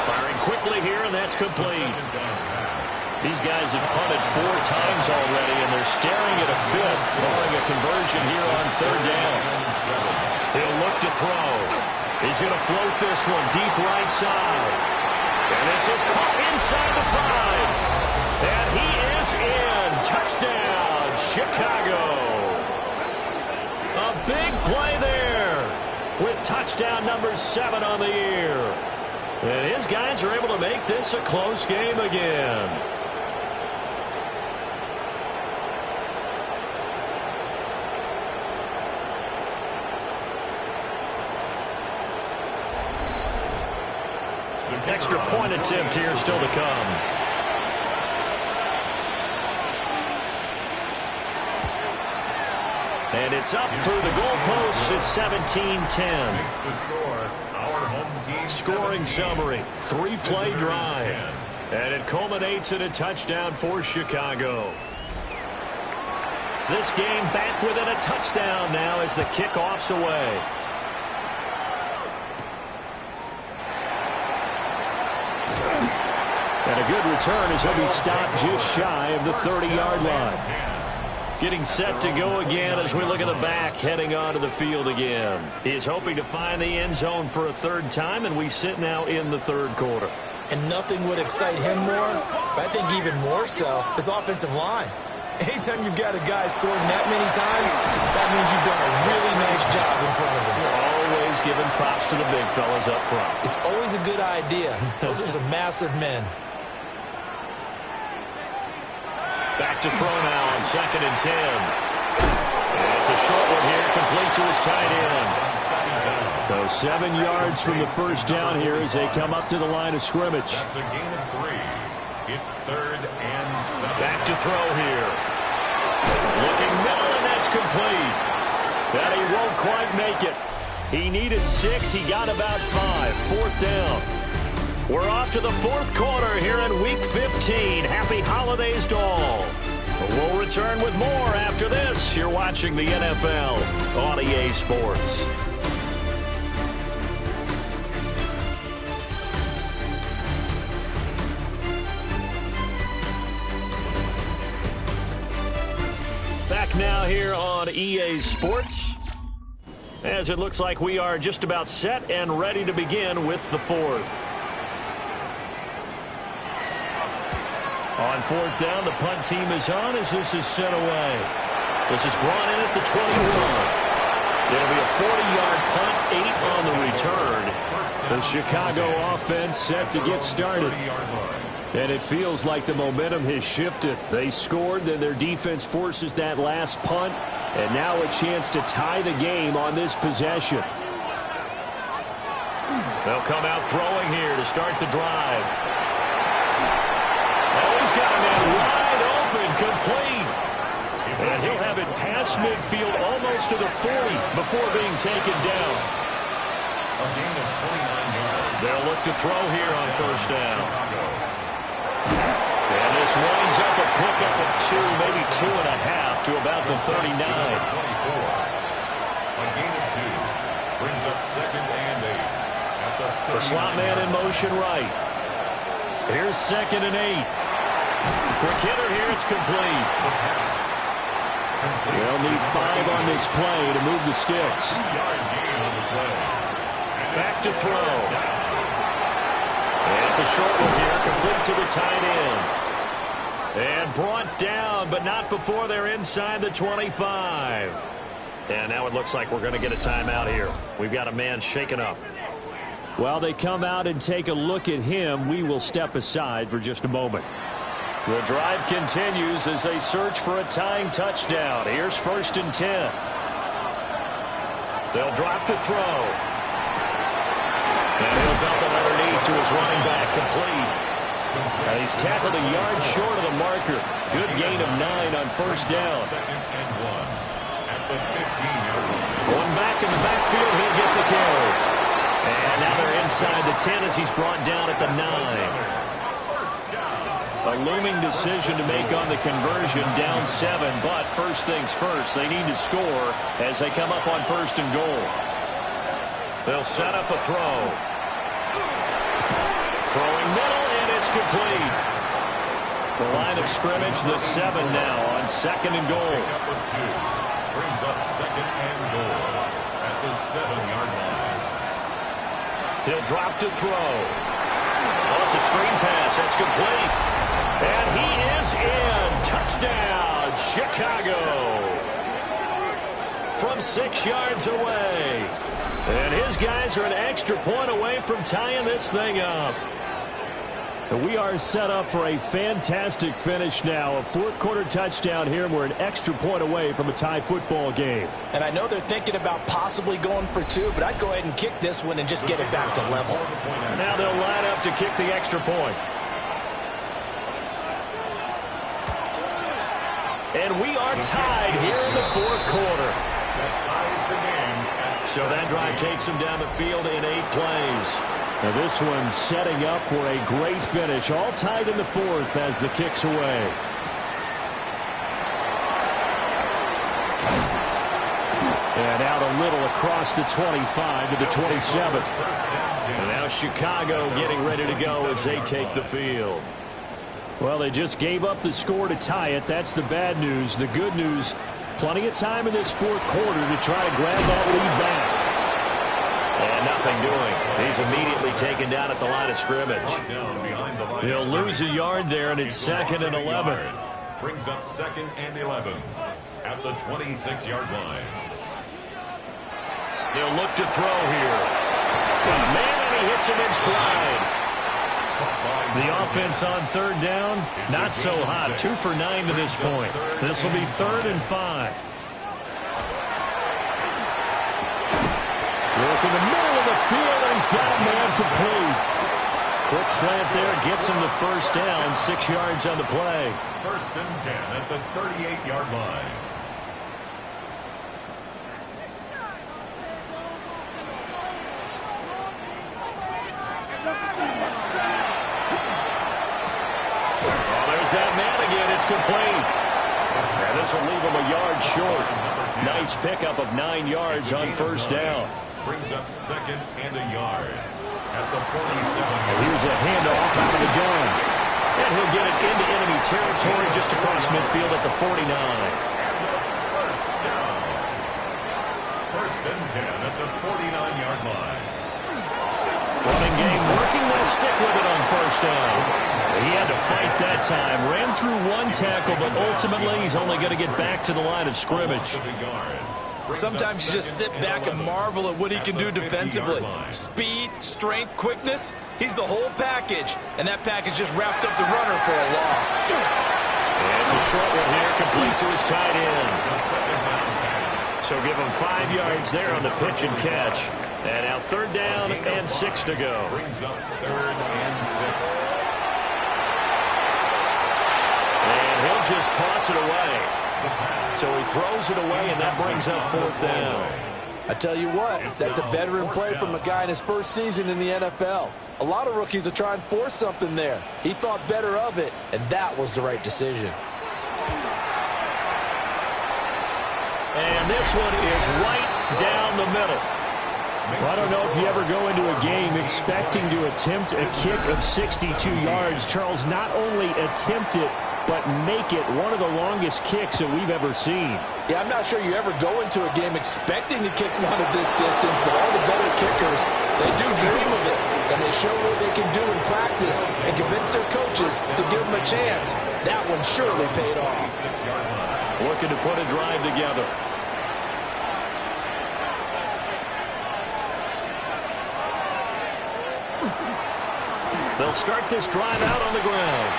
Firing quickly here, and that's complete. These guys have punted 4 times already, and they're staring at a the 5th, barring a conversion here on 3rd down. He'll look to throw. He's going to float this one deep right side. And this is caught inside the 5. And he is in. Touchdown, Chicago. A big play there with touchdown number 7 on the year. And his guys are able to make this a close game again. Extra point attempt here still to come. And it's up through the goalposts. It's 17-10. Scoring summary. 3-play drive. And it culminates in a touchdown for Chicago. This game back within a touchdown now as the kickoff's away. And a good return as he'll be stopped just shy of the 30-yard line. Getting set to go again as we look at the back heading onto the field again. He's hoping to find the end zone for a 3rd time, and we sit now in the 3rd quarter. And nothing would excite him more, but I think even more so, his offensive line. Anytime you've got a guy scoring that many times, that means you've done a really nice job in front of him. You're always giving props to the big fellas up front. It's always a good idea. Those are some massive men. Back to throw now on 2nd and 10. And it's a short one here, complete to his tight end. So 7 yards from the first down here as they come up to the line of scrimmage. That's a gain of 3. It's 3rd and 7. Back to throw here. Looking middle, and that's complete. That he won't quite make it. He needed 6. He got about 5. 4th down. We're off to the 4th quarter here in Week 15. Happy holidays to all. We'll return with more after this. You're watching the NFL on EA Sports. Back now here on EA Sports, as it looks like we are just about set and ready to begin with the 4th. On 4th down, the punt team is on as this is sent away. This is brought in at the 21. It'll be a 40-yard punt, 8 on the return. The Chicago offense set to get started. And it feels like the momentum has shifted. They scored, then their defense forces that last punt, and now a chance to tie the game on this possession. They'll come out throwing here to start the drive. Oh, he's got a man wide open, complete. And he'll have it past midfield almost to the 40 before being taken down. A gain of 29 yards. They'll look to throw here on 1st down. And this winds up a pickup of 2, maybe 2.5 to about the 39. A gain of 2 brings up 2nd and 8 at the slot man in motion right. Here's 2nd and 8. Quick hitter here, it's complete. They'll need 5 on this play to move the sticks. Back to throw. And it's a short one here, complete to the tight end. And brought down, but not before they're inside the 25. And now it looks like we're going to get a timeout here. We've got a man shaken up. While they come out and take a look at him, we will step aside for just a moment. The drive continues as they search for a tying touchdown. Here's 1st and 10. They'll drop to throw. And he'll dump it underneath to his running back, complete. And he's tackled a yard short of the marker. Good gain of 9 on 1st down. 2nd and 1 at the 15-yard line. One back in the backfield, he'll get the carry. And now they're inside the 10 as he's brought down at the 9. A looming decision to make on the conversion, down 7, but first things first, they need to score as they come up on 1st and goal. They'll set up a throw. Throwing middle, and it's complete. The line of scrimmage, the 7 now on 2nd and goal. Brings up 2nd and goal at the 7-yard line. He'll drop to throw. Oh, it's a screen pass. That's complete. And he is in. Touchdown, Chicago. From 6 yards away. And his guys are an extra point away from tying this thing up. We are set up for a fantastic finish now. A fourth-quarter touchdown here, and we're an extra point away from a tie football game. And I know they're thinking about possibly going for 2, but I'd go ahead and kick this one and just get it back to level. Now they'll line up to kick the extra point. And we are tied here in the fourth quarter. That ties the game. So that drive takes them down the field in 8 plays. Now this one setting up for a great finish. All tied in the fourth as the kick's away. And out a little across the 25 to the 27. And now Chicago getting ready to go as they take the field. Well, they just gave up the score to tie it. That's the bad news. The good news, plenty of time in this fourth quarter to try to grab that lead back. And nothing doing. He's immediately taken down at the line of scrimmage. He'll lose a yard there, and it's 2nd and 11. Brings up 2nd and 11 at the 26-yard line. He'll look to throw here. Man, and he hits him in stride. The offense on 3rd down, not so hot. 2 for 9 to this point. This will be 3rd and 5. Look in the middle of the field, and he's got a man complete. Quick slant there, gets him the first down, 6 yards on the play. 1st and 10 at the 38-yard line. That man again, it's complete. And this will leave him a yard short. Nice pickup of 9 yards on 1st down. Brings up 2nd and a yard at the 47. Here's a handoff out of the gun. And he'll get it into enemy territory just across midfield at the 49. First down. 1st and 10 at the 49-yard line. Running game working. They'll stick with it on 1st down. He had to fight that time. Ran through 1 tackle, but ultimately he's only going to get back to the line of scrimmage. Sometimes you just sit back and marvel at what he can do defensively. Speed, strength, quickness, he's the whole package. And that package just wrapped up the runner for a loss. And it's a short one here, complete to his tight end. So give him 5 yards there on the pitch and catch. And now 3rd down and 6 to go. Brings up 3rd and 6. And he'll just toss it away. So he throws it away, and that brings up 4th down. I tell you what, that's a veteran play from a guy in his first season in the NFL. A lot of rookies will try and force something there. He thought better of it, and that was the right decision. And this one is right down the middle. Well, I don't know if you ever go into a game expecting to attempt a kick of 62 yards. Charles, not only attempt it, but make it one of the longest kicks that we've ever seen. Yeah, I'm not sure you ever go into a game expecting to kick one of this distance, but all the better kickers, they do dream of it, and they show what they can do in practice and convince their coaches to give them a chance. That one surely paid off. Looking to put a drive together. They'll start this drive out on the ground.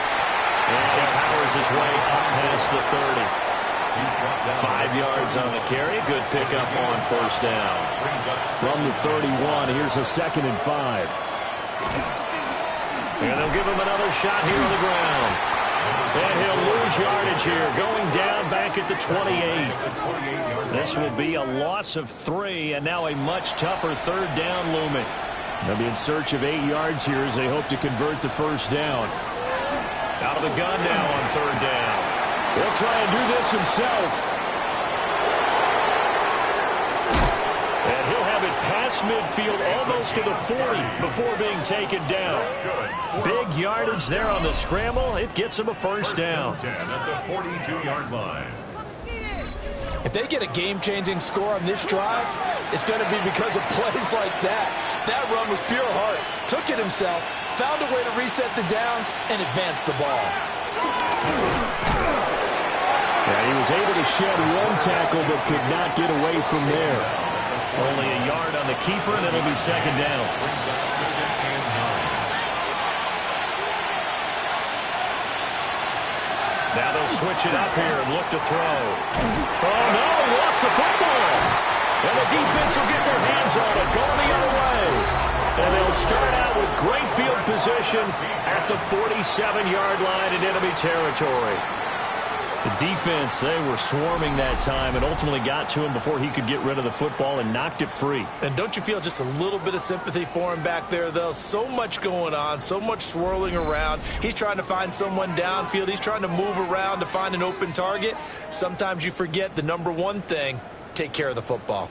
And he powers his way up past the 30. 5 yards on the carry. Good pickup on 1st down. From the 31, here's a 2nd and 5. And they'll give him another shot here on the ground. And he'll lose yardage here, going down back at the 28. This will be a loss of 3, and now a much tougher 3rd down looming. They'll be in search of 8 yards here as they hope to convert the 1st down. Out of the gun now on 3rd down. He'll try and do this himself. And he'll have it past across midfield, almost to the 40 before being taken down. Big yardage there on the scramble. It gets him a first down. 10 at the 42-yard line. If they get a game-changing score on this drive, it's going to be because of plays like that. That run was pure heart. Took it himself, found a way to reset the downs, and advance the ball. Yeah, he was able to shed one tackle but could not get away from there. Only a yard on the keeper, and it'll be second down. Now they'll switch it up here and look to throw. Oh, no, he lost the football. And the defense will get their hands on it, going the other way. And they'll start out with great field position at the 47-yard line in enemy territory. The defense, they were swarming that time and ultimately got to him before he could get rid of the football and knocked it free. And don't you feel just a little bit of sympathy for him back there, though? So much going on, so much swirling around. He's trying to find someone downfield. He's trying to move around to find an open target. Sometimes you forget the number one thing, take care of the football.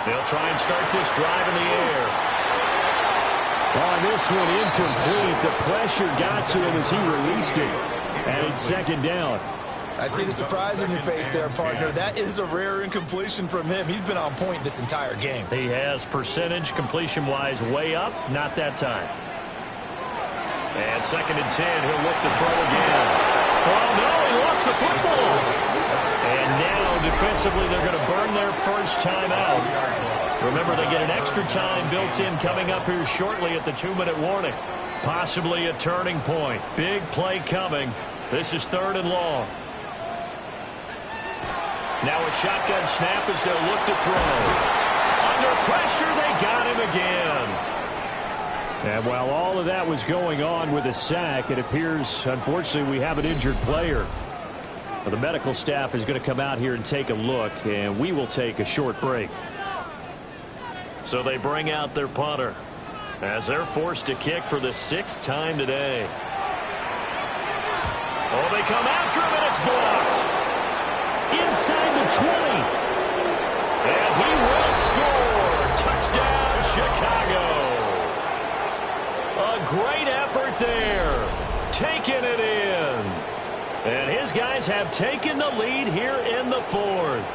They'll try and start this drive in the air. On this one, incomplete. The pressure got to him as he released it. And it's second down. I see the surprise in your face there, partner. That is a rare incompletion from him. He's been on point this entire game. He has percentage completion-wise way up. Not that time. And second and 10, he'll look to throw again. Oh, no, he lost the football. And now, defensively, they're going to burn their first time out. Remember, they get an extra time built in coming up here shortly at the 2-minute warning. Possibly a turning point. Big play coming. This is third and long. Now a shotgun snap as they'll look to throw. Under pressure, they got him again. And while all of that was going on with a sack, it appears, unfortunately, we have an injured player. Well, the medical staff is going to come out here and take a look, and we will take a short break. So they bring out their punter as they're forced to kick for the 6th time today. Oh, they come after him, and it's blocked. Inside the 20. And he will score. Touchdown, Chicago. A great effort there. Taking it in. And his guys have taken the lead here in the 4th.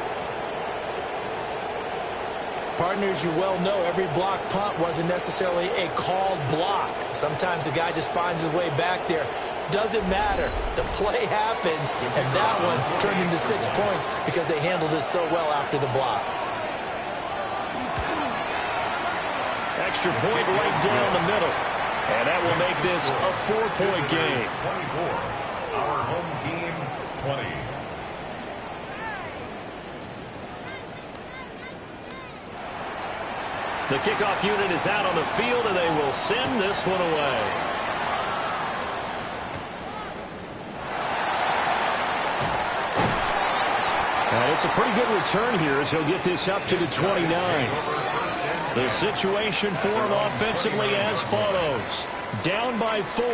Partners, you well know every block punt wasn't necessarily a called block. Sometimes the guy just finds his way back there. Doesn't matter. The play happens, and that one turned into 6 points because they handled it so well after the block. Extra point right down the middle. And that will make this a 4-point game. 24. Our home team, 20. The kickoff unit is out on the field, and they will send this one away. And it's a pretty good return here as he'll get this up to the 29. The situation for him offensively as follows. Down by 4,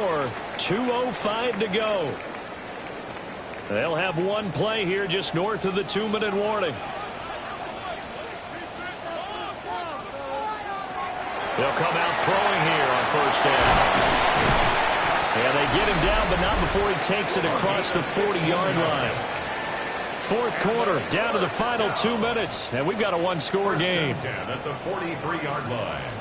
2:05 to go. They'll have one play here just north of the 2-minute warning. They'll come out throwing here on first down. And they get him down, but not before he takes it across the 40-yard line. 4th quarter, down to the final 2 minutes, and we've got a one-score game. 10 at the 43-yard line.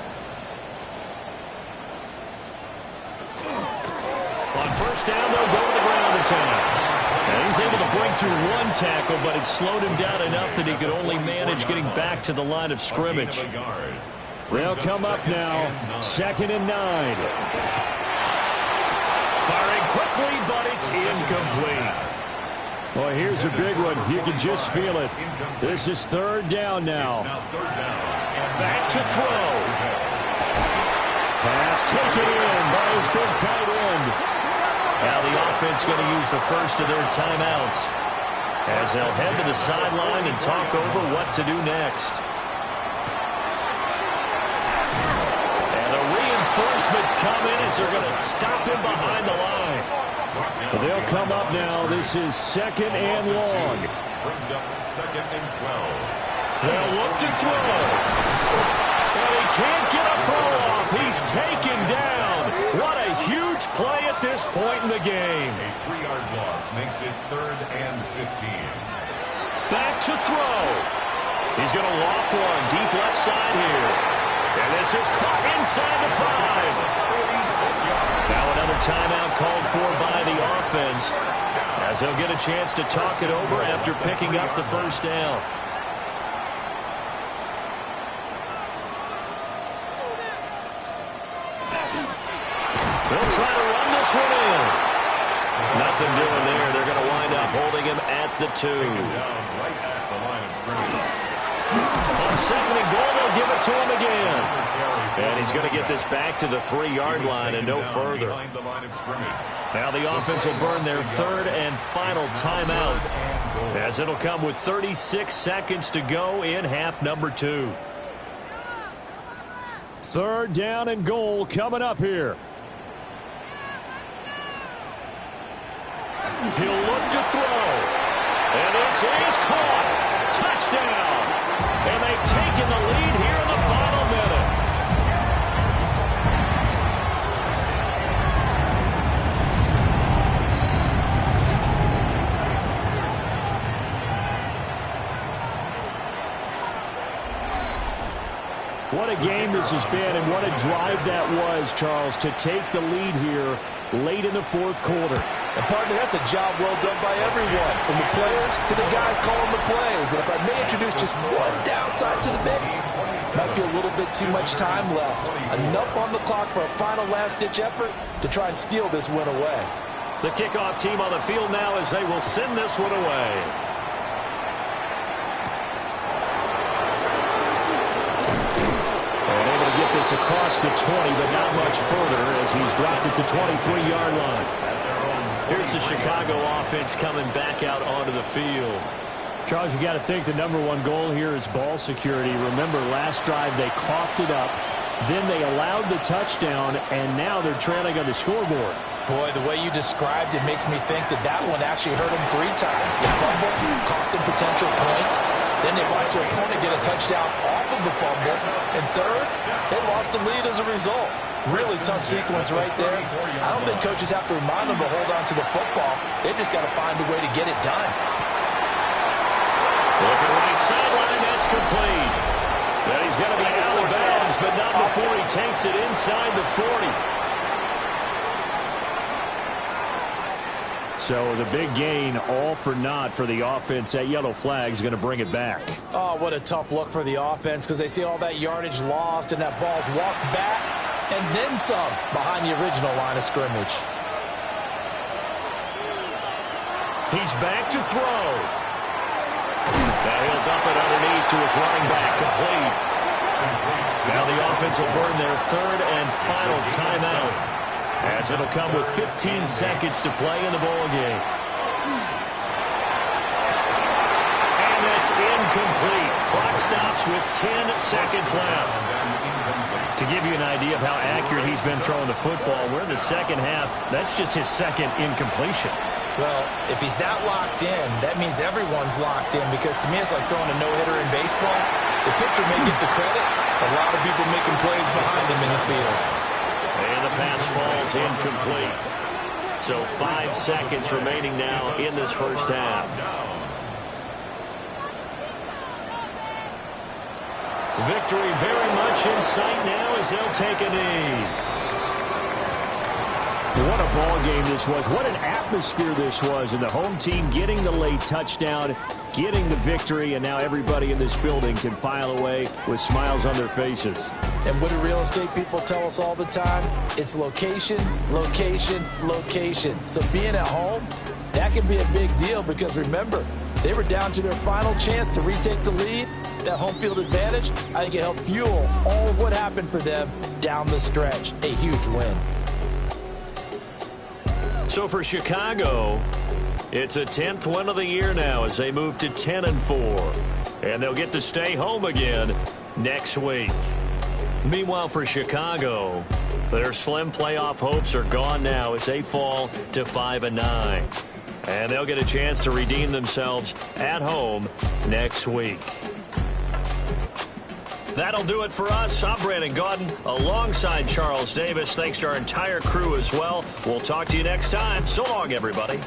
On first down, they'll go to the ground attack. And he's able to break through one tackle, but it slowed him down enough that he could only manage getting back to the line of scrimmage. They'll come up now, 2nd and 9. Firing quickly, but it's incomplete. Well, here's a big one. You can just feel it. This is 3rd down now. Back to throw. Pass taken in by his big tight end. Now the offense going to use the first of their timeouts as they'll head to the sideline and talk over what to do next. And a Reinforcements come in as they're going to stop him behind the line. Well, they'll come up now. This is 2nd and long. Brings up 2nd and 12. They'll look to throw. And he can't get a throw off. He's taken down. What a huge play at this point in the game. A 3-yard loss makes it 3rd and 15. Back to throw. He's going to loft one deep left side here. And this is caught inside the 5. Now another timeout called for by the offense, as they'll get a chance to talk it over after picking up the first down. They'll try to run this one in. Nothing doing there. They're going to wind up holding him at the 2. Right at the line of scrimmage. On 2nd and goal, they'll give it to him again. And he's going to get this back to the 3-yard line and no further. Now the offense will burn their 3rd and final timeout, as it'll come with 36 seconds to go in half number 2. 3rd down and goal coming up here. He'll look to throw. And this is caught. Touchdown. And they've taken the lead here in the final minute. What a game this has been, and what a drive that was, Charles, to take the lead here late in the 4th quarter. And, partner, that's a job well done by everyone, from the players to the guys calling the plays. And if I may introduce just one downside to the mix, might be a little bit too much time left. Enough on the clock for a final last-ditch effort to try and steal this win away. The kickoff team on the field now as they will send this one away. Get this across the 20, but not much further as he's dropped it to 23-yard line. Here's the Chicago offense coming back out onto the field. Charles, you got to think the #1 goal here is ball security. Remember, last drive they coughed it up, then they allowed the touchdown, and now they're trailing on the scoreboard. Boy, the way you described it makes me think that that one actually hurt them 3 times. The fumble cost them potential points. Then they watched their opponent get a touchdown off of the fumble. And third, they lost the lead as a result. Really tough sequence right there. I don't think coaches have to remind them to hold on to the football. They've just got to find a way to get it done. Looking right sideline, that's complete. Well, he's going to be out of bounds, but not before he takes it inside the 40. So the big gain, all for naught for the offense. That yellow flag is going to bring it back. Oh, what a tough look for the offense, because they see all that yardage lost and that ball's walked back and then some behind the original line of scrimmage. He's back to throw. Now he'll dump it underneath to his running back, complete. Now the offense will burn their 3rd and final timeout, as it'll come with 15 seconds to play in the ball game. And that's incomplete. Clock stops with 10 seconds left. To give you an idea of how accurate he's been throwing the football, we're in the second half. That's just his 2nd incompletion. Well, if he's that locked in, that means everyone's locked in, because to me it's like throwing a no-hitter in baseball. The pitcher may get the credit. A lot of people making plays behind him in the field. And the pass falls incomplete. So 5 seconds remaining now in this first half. Victory very much in sight now as they'll take a knee. What a ball game this was. What an atmosphere this was. And the home team getting the late touchdown, getting the victory, and now everybody in this building can file away with smiles on their faces. And what do real estate people tell us all the time? It's location, location, location. So being at home, that can be a big deal, because remember, they were down to their final chance to retake the lead. That home field advantage, I think it helped fuel all of what happened for them down the stretch. A huge win. So for Chicago, it's a 10th win of the year now as they move to 10-4. And they'll get to stay home again next week. Meanwhile, for Chicago, their slim playoff hopes are gone now as they fall to 5-9. And they'll get a chance to redeem themselves at home next week. That'll do it for us. I'm Brandon Gaudin alongside Charles Davis. Thanks to our entire crew as well. We'll talk to you next time. So long, everybody.